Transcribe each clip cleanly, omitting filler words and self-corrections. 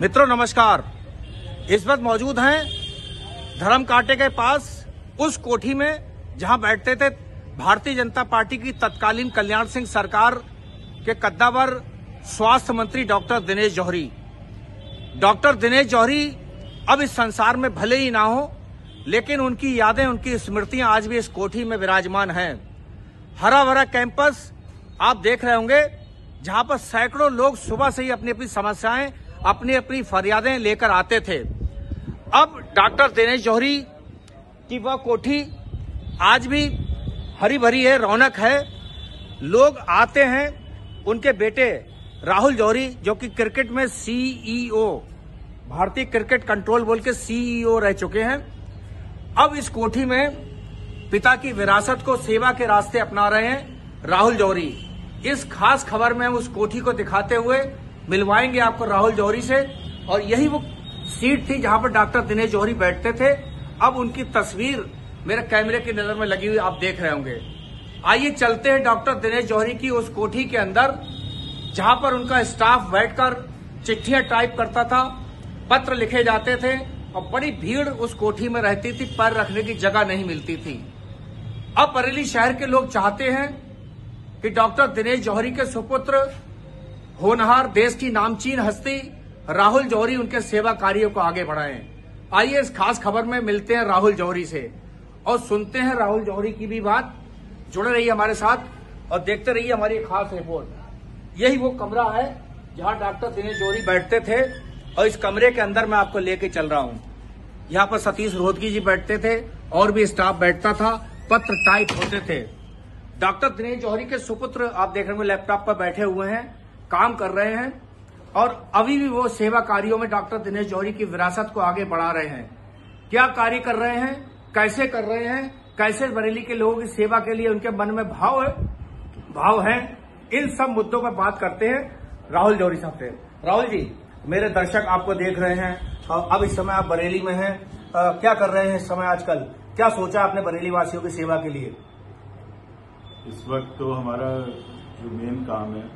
मित्रों नमस्कार। इस वक्त मौजूद हैं धर्म कांटे के पास उस कोठी में जहां बैठते थे भारतीय जनता पार्टी की तत्कालीन कल्याण सिंह सरकार के कद्दावर स्वास्थ्य मंत्री डॉक्टर दिनेश जौहरी। डॉक्टर दिनेश जौहरी अब इस संसार में भले ही ना हो, लेकिन उनकी यादें, उनकी स्मृतियां आज भी इस कोठी में विराजमान हैं। हरा भरा कैंपस आप देख रहे होंगे, जहां पर सैकड़ों लोग सुबह से ही अपनी अपनी समस्याएं, अपनी अपनी फरियादें लेकर आते थे। अब डॉक्टर दिनेश जौहरी की वह कोठी आज भी हरी भरी है, रौनक है। लोग आते हैं। उनके बेटे राहुल जौहरी, जो कि क्रिकेट में सीईओ, भारतीय क्रिकेट कंट्रोल बोर्ड के सीईओ रह चुके हैं, अब इस कोठी में पिता की विरासत को सेवा के रास्ते अपना रहे हैं राहुल जौहरी। इस खास खबर में हम उस कोठी को दिखाते हुए मिलवाएंगे आपको राहुल जौहरी से। और यही वो सीट थी जहां पर डॉक्टर दिनेश जौहरी बैठते थे। अब उनकी तस्वीर मेरे कैमरे की नजर में लगी हुई आप देख रहे होंगे। आइए चलते हैं डॉक्टर दिनेश जौहरी की उस कोठी के अंदर, जहां पर उनका स्टाफ बैठकर चिट्ठियां टाइप करता था, पत्र लिखे जाते थे और बड़ी भीड़ उस कोठी में रहती थी। पैर रखने की जगह नहीं मिलती थी। अब बरेली शहर के लोग चाहते हैं कि डॉक्टर दिनेश जौहरी के सुपुत्र, होनहार, देश की नामचीन हस्ती राहुल जौहरी उनके सेवा कार्यों को आगे बढ़ाएं। आइए इस खास खबर में मिलते हैं राहुल जौहरी से और सुनते हैं राहुल जौहरी की भी बात। जुड़े रहिए हमारे साथ और देखते रहिए हमारी खास रिपोर्ट। यही वो कमरा है जहां डॉक्टर दिनेश जौहरी बैठते थे और इस कमरे के अंदर मैं आपको लेके चल रहा हूं। यहां पर सतीश रोहतगी जी बैठते थे और भी स्टाफ बैठता था, पत्र टाइप होते थे। डॉक्टर दिनेश जौहरी के सुपुत्र आप देख रहे हैं लैपटॉप पर बैठे हुए हैं, काम कर रहे हैं और अभी भी वो सेवा कार्यों में डॉक्टर दिनेश जौहरी की विरासत को आगे बढ़ा रहे हैं। क्या कार्य कर रहे हैं, कैसे कर रहे हैं, कैसे बरेली के लोगों की सेवा के लिए उनके मन में भाव है, इन सब मुद्दों पर बात करते हैं राहुल जौहरी साहब से। राहुल जी, मेरे दर्शक आपको देख रहे हैं और अब इस समय आप बरेली में हैं। क्या कर रहे हैं इस समय आजकल? क्या सोचा आपने बरेली वासियों की सेवा के लिए? इस वक्त तो हमारा जो मेन काम है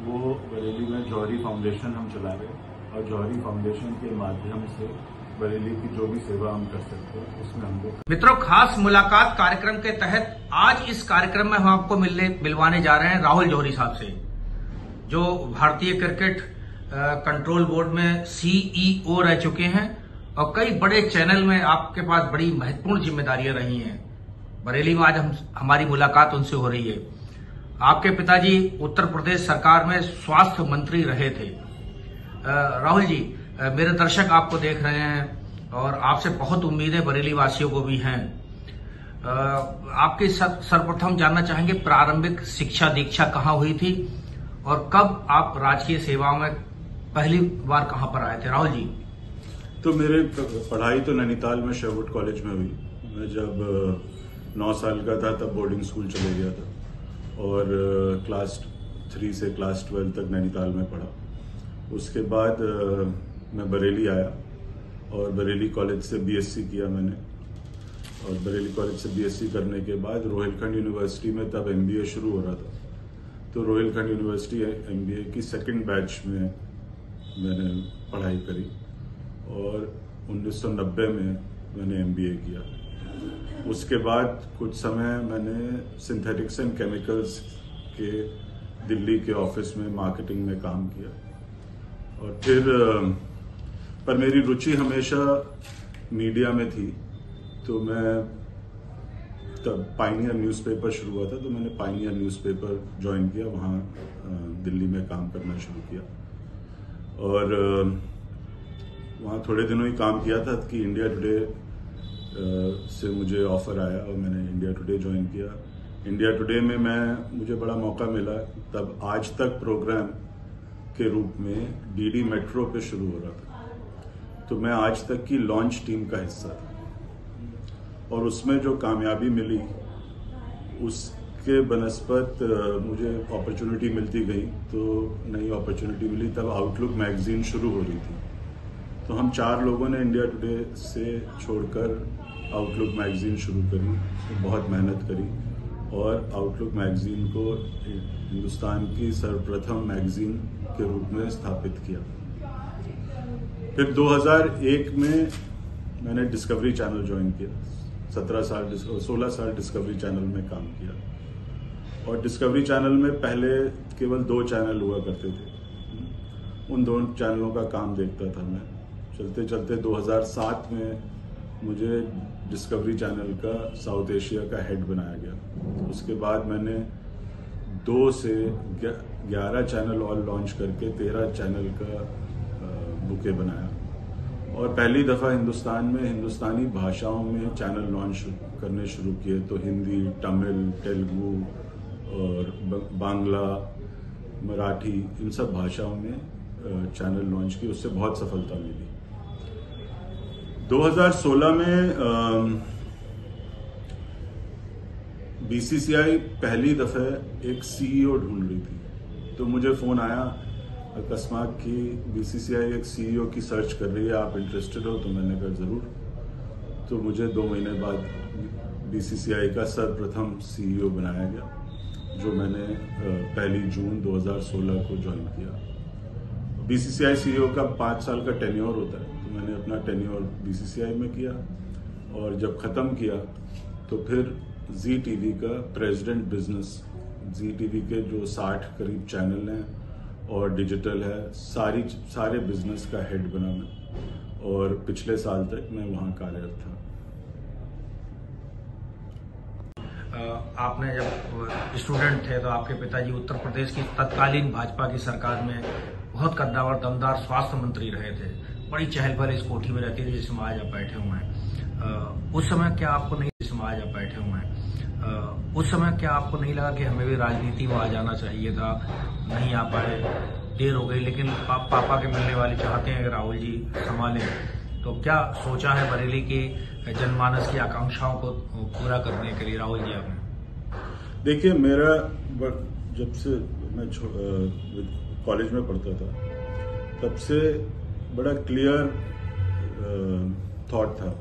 वो बरेली में जौहरी फाउंडेशन हम चला रहे हैं और जौहरी फाउंडेशन के माध्यम से बरेली की जो भी सेवा हम कर सकते हैं उसमें हम लोग। मित्रों, खास मुलाकात कार्यक्रम के तहत आज इस कार्यक्रम में हम आपको मिलवाने जा रहे हैं राहुल जौहरी साहब से, जो भारतीय क्रिकेट कंट्रोल बोर्ड में सीईओ रह चुके हैं और कई बड़े चैनल में आपके पास बड़ी महत्वपूर्ण जिम्मेदारियां रही हैं। बरेली में आज हमारी मुलाकात उनसे हो रही है। आपके पिताजी उत्तर प्रदेश सरकार में स्वास्थ्य मंत्री रहे थे। राहुल जी, मेरे दर्शक आपको देख रहे हैं और आपसे बहुत उम्मीदें बरेली वासियों को भी हैं। आपके सर्वप्रथम जानना चाहेंगे, प्रारंभिक शिक्षा दीक्षा कहाँ हुई थी और कब आप राजकीय सेवाओं में पहली बार कहाँ पर आए थे? राहुल जी। तो मेरे पढ़ाई तो नैनीताल में शेरवुड कॉलेज में हुई। मैं जब 9 साल का था तब बोर्डिंग स्कूल चले गया था और क्लास 3 से क्लास 12 तक नैनीताल में पढ़ा। उसके बाद मैं बरेली आया और बरेली कॉलेज से बीएससी किया मैंने। और बरेली कॉलेज से बीएससी करने के बाद रोहिलखंड यूनिवर्सिटी में तब एमबीए शुरू हो रहा था, तो रोहिलखंड यूनिवर्सिटी एमबीए की सेकंड बैच में मैंने पढ़ाई करी और 1990 में मैंने एमबीए किया। उसके बाद कुछ समय मैंने सिंथेटिक्स एंड केमिकल्स के दिल्ली के ऑफिस में मार्केटिंग में काम किया और फिर पर मेरी रुचि हमेशा मीडिया में थी, तो मैं तब पायनियर न्यूज़पेपर शुरू हुआ था, तो मैंने पायनियर न्यूज़पेपर ज्वाइन किया, वहाँ दिल्ली में काम करना शुरू किया और वहाँ थोड़े दिनों ही काम किया था कि इंडिया टुडे से मुझे ऑफर आया और मैंने इंडिया टुडे ज्वाइन किया। इंडिया टुडे में मुझे बड़ा मौका मिला, तब आज तक प्रोग्राम के रूप में डीडी मेट्रो पे शुरू हो रहा था, तो मैं आज तक की लॉन्च टीम का हिस्सा था और उसमें जो कामयाबी मिली उसके बनस्पत मुझे अपॉर्चुनिटी मिलती गई। तो नई अपॉर्चुनिटी मिली, तब आउटलुक मैगजीन शुरू हो रही थी, तो हम 4 लोगों ने इंडिया टुडे से छोड़कर आउटलुक मैगजीन शुरू करी। तो बहुत मेहनत करी और आउटलुक मैगजीन को हिंदुस्तान की सर्वप्रथम मैगजीन के रूप में स्थापित किया। फिर 2001 में मैंने डिस्कवरी चैनल ज्वाइन किया। 16 साल डिस्कवरी चैनल में काम किया। और डिस्कवरी चैनल में पहले केवल 2 चैनल हुआ करते थे। उन 2 चैनलों का काम देखता था मैं। चलते चलते 2007 में मुझे डिस्कवरी चैनल का साउथ एशिया का हेड बनाया गया। उसके बाद मैंने 2 से 11 चैनल और लॉन्च करके 13 चैनल का बुके बनाया। और पहली दफ़ा हिंदुस्तान में हिंदुस्तानी भाषाओं में चैनल लॉन्च करने शुरू किए, तो हिंदी, तमिल, तेलुगु और बांग्ला, मराठी, इन सब भाषाओं में चैनल लॉन्च की। उससे बहुत सफलता मिली। 2016 में बीसीसीआई पहली दफे एक सीईओ ढूंढ रही थी, तो मुझे फोन आया अकस्मात कि बीसीसीआई एक सीईओ की सर्च कर रही है, आप इंटरेस्टेड हो? तो मैंने कहा जरूर। तो मुझे 2 महीने बाद बीसीसीआई का सर्वप्रथम सीईओ बनाया गया, जो मैंने 1 जून 2016 को ज्वाइन किया। बीसीसीआई सीईओ का 5 साल का टेन्योर होता है, तो मैंने अपना टेन्योर बीसीसीआई में किया। और जब खत्म किया तो फिर जी टीवी का प्रेसिडेंट बिजनेस, जी टीवी के जो 60 करीब चैनल हैं और डिजिटल है, सारे बिजनेस का हेड बना मैं। और पिछले साल तक मैं वहां कार्यरत था। आपने जब स्टूडेंट थे तो आपके पिताजी उत्तर प्रदेश की तत्कालीन भाजपा की सरकार में बहुत कद्दावर दमदार स्वास्थ्य मंत्री रहे थे। बड़ी चहल पहल इस कोठी में रहती थी जिसमें आज आप बैठे हुए हैं। उस समय क्या आपको नहीं जिसमें आज आप बैठे हुए हैं उस समय क्या आपको नहीं लगा कि हमें भी राजनीति में आ जाना चाहिए था? नहीं आ पाए, देर हो गई, लेकिन पापा के मिलने वाले चाहते हैं कि राहुल जी संभालें। तो क्या सोचा है बरेली के जनमानस की आकांक्षाओं को पूरा करने के लिए राहुल जी आपने? देखिए, मेरा जब से मैं कॉलेज में पढ़ता था तब से बड़ा क्लियर थॉट था,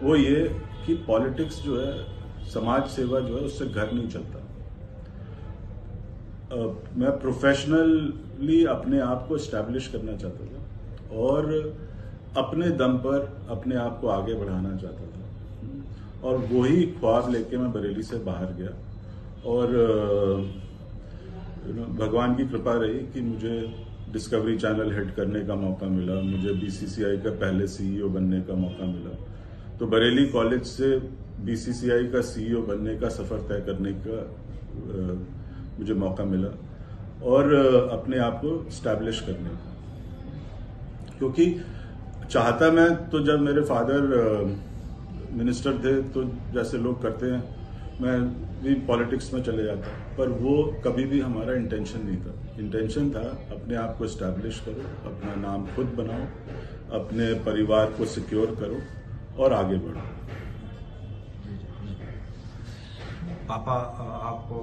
वो ये कि पॉलिटिक्स जो है, समाज सेवा जो है, उससे घर नहीं चलता। मैं प्रोफेशनली अपने आप को एस्टैब्लिश करना चाहता था और अपने दम पर अपने आप को आगे बढ़ाना चाहता था। और वही ख्वाब लेके मैं बरेली से बाहर गया। और भगवान की कृपा रही कि मुझे डिस्कवरी चैनल हेड करने का मौका मिला, मुझे बीसीसीआई का पहले सीईओ बनने का मौका मिला। तो बरेली कॉलेज से बीसीसीआई का सीईओ बनने का सफर तय करने का मुझे मौका मिला और अपने आप को स्टैब्लिश करने का। क्योंकि चाहता मैं तो, जब मेरे फादर मिनिस्टर थे तो जैसे लोग करते हैं, मैं भी पॉलिटिक्स में चले जाता, पर वो कभी भी हमारा इंटेंशन नहीं था। इंटेंशन था अपने आप को एस्टैब्लिश करो, अपना नाम खुद बनाओ, अपने परिवार को सिक्योर करो और आगे बढ़ो। पापा, आपको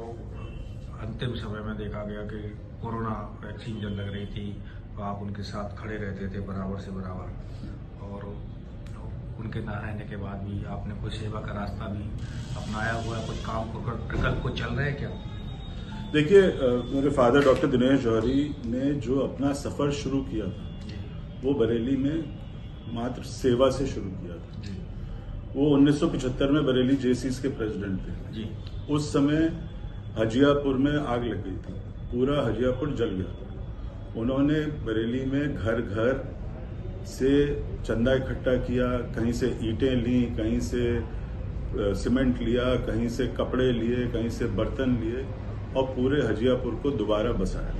अंतिम समय में देखा गया कि कोरोना वैक्सीन जब लग रही थी तो आप उनके साथ खड़े रहते थे बराबर से बराबर, और उनके ना रहने के बाद भी आपने कोई सेवा का रास्ता भी अपनाया हुआ है? कुछ काम को प्रकल्प को चल रहे हैं क्या? देखिए, मेरे फादर डॉक्टर दिनेश जौहरी ने जो अपना सफर शुरू किया था वो बरेली में मात्र सेवा से शुरू किया था। वो 1975 में बरेली जेसीस के प्रेसिडेंट थे जी। उस समय हजियापुर में आग लग गई थी, पूरा हजियापुर जल गया था। उन्होंने बरेली में घर घर से चंदा इकट्ठा किया, कहीं से ईंटें ली, कहीं से सीमेंट लिया, कहीं से कपड़े लिए, कहीं से बर्तन लिए और पूरे हजियापुर को दोबारा बसाया।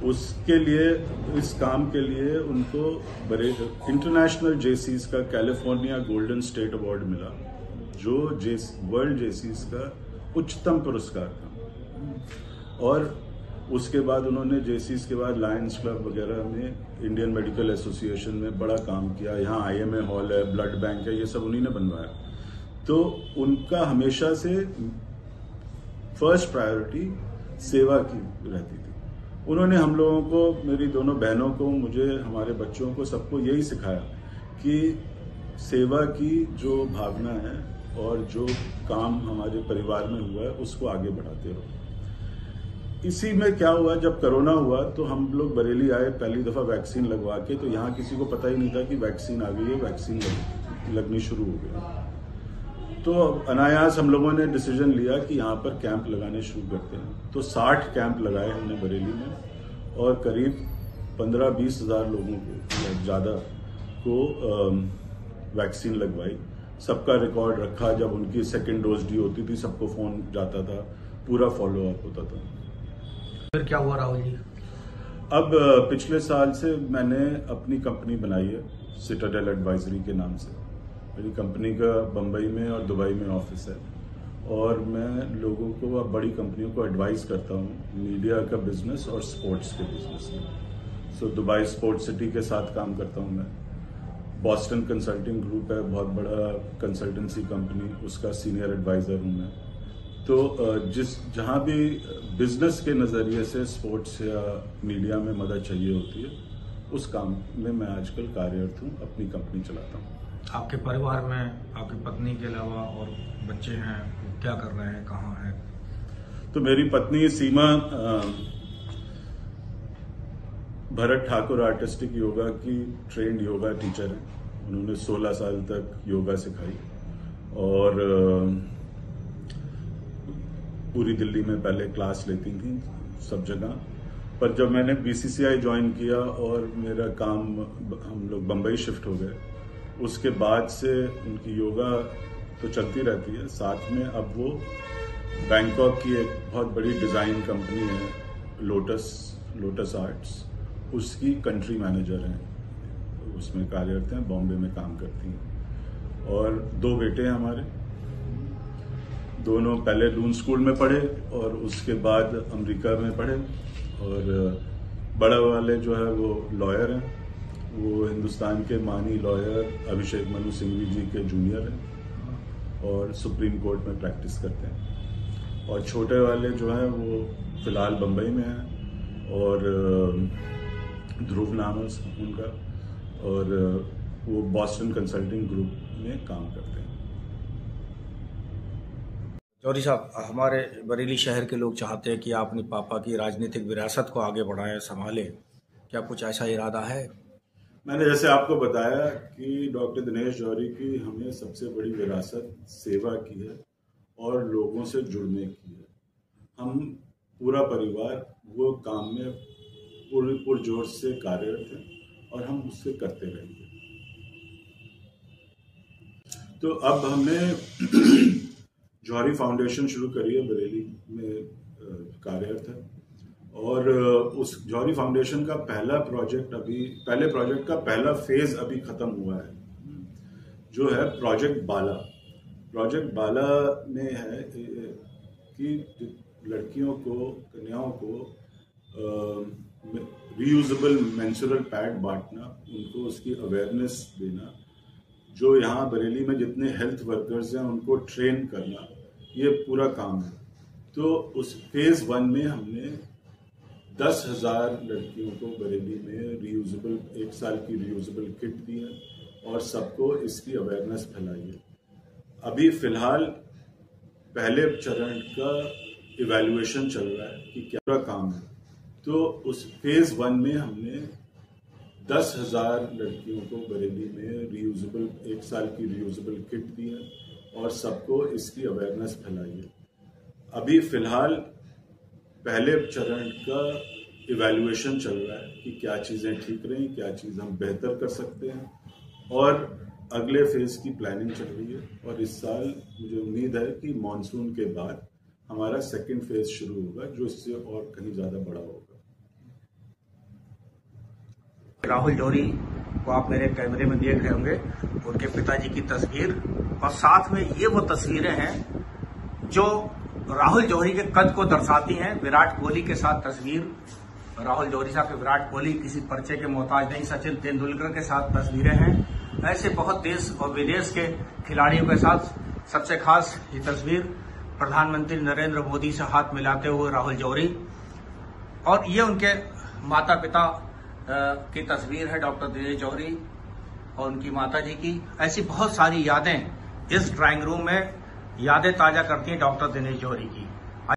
उसके लिए, इस काम के लिए उनको इंटरनेशनल जेसीस का कैलिफोर्निया गोल्डन स्टेट अवार्ड मिला, जो वर्ल्ड जेसीस का उच्चतम पुरस्कार था। और उसके बाद उन्होंने जेसीस के बाद लायंस क्लब वगैरह में, इंडियन मेडिकल एसोसिएशन में बड़ा काम किया। यहाँ आईएमए हॉल है, ब्लड बैंक है, ये सब उन्हीं ने बनवाया। तो उनका हमेशा से फर्स्ट प्रायोरिटी सेवा की रहती थी। उन्होंने हम लोगों को, मेरी दोनों बहनों को, मुझे, हमारे बच्चों को, सबको यही सिखाया कि सेवा की जो भावना है और जो काम हमारे परिवार में हुआ है उसको आगे बढ़ाते रहो। इसी में क्या हुआ, जब कोरोना हुआ तो हम लोग बरेली आए पहली दफा वैक्सीन लगवा के, तो यहाँ किसी को पता ही नहीं था कि वैक्सीन आ गई है, वैक्सीन लगनी शुरू हो गई। तो अनायास हम लोगों ने डिसीजन लिया कि यहाँ पर कैंप लगाने शुरू करते हैं। तो 60 कैंप लगाए हमने बरेली में और करीब 15-20 हज़ार लोगों को या ज़्यादा को वैक्सीन लगवाई। सबका रिकॉर्ड रखा, जब उनकी सेकेंड डोज डी होती थी सबको फोन जाता था, पूरा फॉलो अप होता था। फिर क्या हुआ राहुल जी? अब पिछले साल से मैंने अपनी कंपनी बनाई है सिटाडेल एडवाइजरी के नाम से। मेरी कंपनी का बम्बई में और दुबई में ऑफिस है और मैं लोगों को, अब बड़ी कंपनियों को एडवाइस करता हूँ मीडिया का बिजनेस और स्पोर्ट्स के बिजनेस में। सो दुबई स्पोर्ट्स सिटी के साथ काम करता हूँ मैं। बॉस्टन कंसल्टिंग ग्रुप है, बहुत बड़ा कंसल्टेंसी कंपनी, उसका सीनियर एडवाइजर हूँ मैं। तो जहाँ भी बिजनेस के नज़रिए से स्पोर्ट्स या मीडिया में मदद चाहिए होती है, उस काम में मैं आजकल कार्यरत हूँ, अपनी कंपनी चलाता हूँ। आपके परिवार में आपकी पत्नी के अलावा और बच्चे हैं, वो क्या कर रहे हैं, कहाँ हैं? तो मेरी पत्नी सीमा भरत ठाकुर आर्टिस्टिक योगा की ट्रेंड योगा टीचर है। उन्होंने 16 साल तक योगा सिखाई और पूरी दिल्ली में पहले क्लास लेती थी सब जगह। पर जब मैंने बीसीसीआई ज्वाइन किया और मेरा काम, हम लोग बम्बई शिफ्ट हो गए, उसके बाद से उनकी योगा तो चलती रहती है, साथ में अब वो बैंकॉक की एक बहुत बड़ी डिज़ाइन कंपनी है लोटस आर्ट्स, उसकी कंट्री मैनेजर हैं, उसमें कार्यरत हैं, बॉम्बे में काम करती हैं। और 2 बेटे हैं हमारे, दोनों पहले लून स्कूल में पढ़े और उसके बाद अमेरिका में पढ़े। और बड़ा वाले जो है वो लॉयर हैं, वो हिंदुस्तान के मानी लॉयर अभिषेक मनु सिंघवी जी के जूनियर हैं और सुप्रीम कोर्ट में प्रैक्टिस करते हैं। और छोटे वाले जो हैं वो फिलहाल बम्बई में हैं और ध्रुव नाम है उनका, और वो बॉस्टन कंसल्टिंग ग्रुप में काम करते हैं। जौहरी साहब, हमारे बरेली शहर के लोग चाहते हैं कि आप अपने पापा की राजनीतिक विरासत को आगे बढ़ाएं, संभालें, क्या कुछ ऐसा इरादा है? मैंने जैसे आपको बताया कि डॉक्टर दिनेश जौहरी की हमें सबसे बड़ी विरासत सेवा की है और लोगों से जुड़ने की है। हम पूरा परिवार वो काम में पुरजोर से कार्यरत हैं और हम उससे करते रहेंगे। तो अब हमने जौहरी फाउंडेशन शुरू करी है, बरेली में कार्यरत है और उस जौहरी फाउंडेशन का पहले प्रोजेक्ट का पहला फेज अभी खत्म हुआ है, जो है प्रोजेक्ट बाला। प्रोजेक्ट बाला में है कि लड़कियों को, कन्याओं को रीयूजेबल मेंस्ट्रुअल पैड बांटना, उनको उसकी अवेयरनेस देना, जो यहाँ बरेली में जितने हेल्थ वर्कर्स हैं उनको ट्रेन करना, ये पूरा काम है। तो उस फेज 1 में हमने 10,000 लड़कियों को बरेली में रीयूजेबल 1 साल की रीयूजेबल किट दी है और सबको इसकी अवेयरनेस फैलाई है। अभी फिलहाल पहले चरण का इवैल्यूएशन चल रहा है कि क्या काम है। तो उस फेज 1 में हमने 10,000 लड़कियों को बरेली में रीयूजेबल 1 साल की रीयूजेबल किट दी है और सबको इसकी अवेयरनेस फैलाई है। अभी फिलहाल पहले चरण का इवैल्यूएशन चल रहा है कि क्या चीजें ठीक रही, क्या चीज हम बेहतर कर सकते हैं, और अगले फेज की प्लानिंग चल रही है। और इस साल मुझे उम्मीद है कि मॉनसून के बाद हमारा सेकंड फेज शुरू होगा, जो इससे और कहीं ज्यादा बड़ा होगा। राहुल जौहरी को आप मेरे कैमरे में देख रहे होंगे, उनके पिताजी की तस्वीर, और साथ में ये वो तस्वीरें हैं जो राहुल जौहरी के कद को दर्शाती हैं। विराट कोहली के साथ तस्वीर, राहुल जौहरी साहब के विराट कोहली किसी परिचय के मोहताज नहीं, सचिन तेंदुलकर के साथ तस्वीरें हैं। ऐसे बहुत देश और विदेश के खिलाड़ियों के साथ सबसे खास ये तस्वीर प्रधानमंत्री नरेंद्र मोदी से हाथ मिलाते हुए राहुल जौहरी, और ये उनके माता पिता की तस्वीर है, डॉक्टर दिनेश जौहरी और उनकी माता जी की। ऐसी बहुत सारी यादें इस ड्राइंग रूम में यादें ताजा करती हैं डॉक्टर दिनेश जौहरी की।